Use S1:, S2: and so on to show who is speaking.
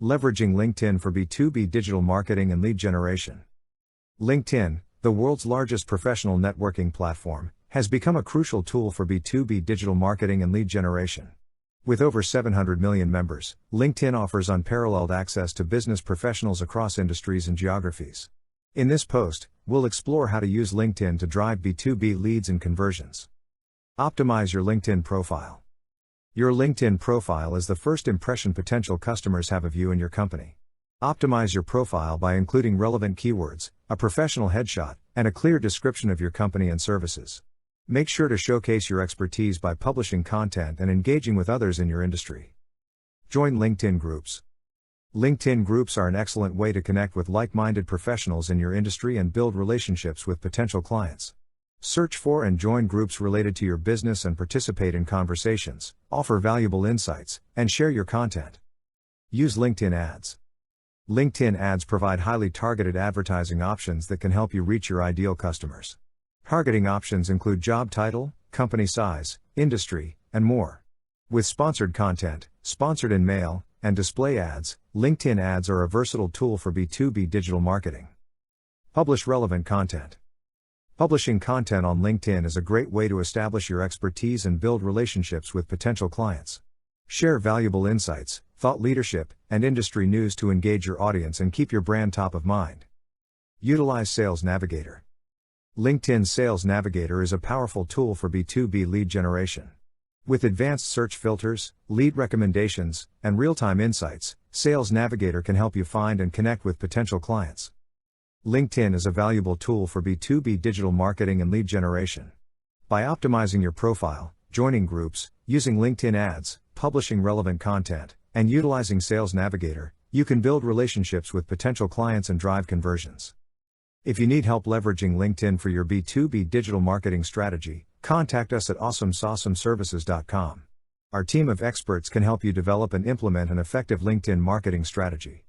S1: Leveraging LinkedIn for B2B digital marketing and lead generation. LinkedIn, the world's largest professional networking platform, has become a crucial tool for B2B digital marketing and lead generation. With over 700 million members, LinkedIn offers unparalleled access to business professionals across industries and geographies. In this post, we'll explore how to use LinkedIn to drive B2B leads and conversions. Optimize your LinkedIn profile. Your LinkedIn profile is the first impression potential customers have of you and your company. Optimize your profile by including relevant keywords, a professional headshot, and a clear description of your company and services. Make sure to showcase your expertise by publishing content and engaging with others in your industry. Join LinkedIn groups. LinkedIn groups are an excellent way to connect with like-minded professionals in your industry and build relationships with potential clients. Search for and join groups related to your business and participate in conversations, offer valuable insights, and share your content. Use LinkedIn ads. LinkedIn ads provide highly targeted advertising options that can help you reach your ideal customers. Targeting options include job title, company size, industry, and more. With sponsored content, sponsored in mail, and display ads, LinkedIn ads are a versatile tool for B2B digital marketing. Publish relevant content. Publishing content on LinkedIn is a great way to establish your expertise and build relationships with potential clients. Share valuable insights, thought leadership, and industry news to engage your audience and keep your brand top of mind. Utilize Sales Navigator. LinkedIn Sales Navigator is a powerful tool for B2B lead generation. With advanced search filters, lead recommendations, and real-time insights, Sales Navigator can help you find and connect with potential clients. LinkedIn is a valuable tool for B2B digital marketing and lead generation. By optimizing your profile, joining groups, using LinkedIn ads, publishing relevant content, and utilizing Sales Navigator, you can build relationships with potential clients and drive conversions. If you need help leveraging LinkedIn for your B2B digital marketing strategy, contact us at Sausomeservices.com. Our team of experts can help you develop and implement an effective LinkedIn marketing strategy.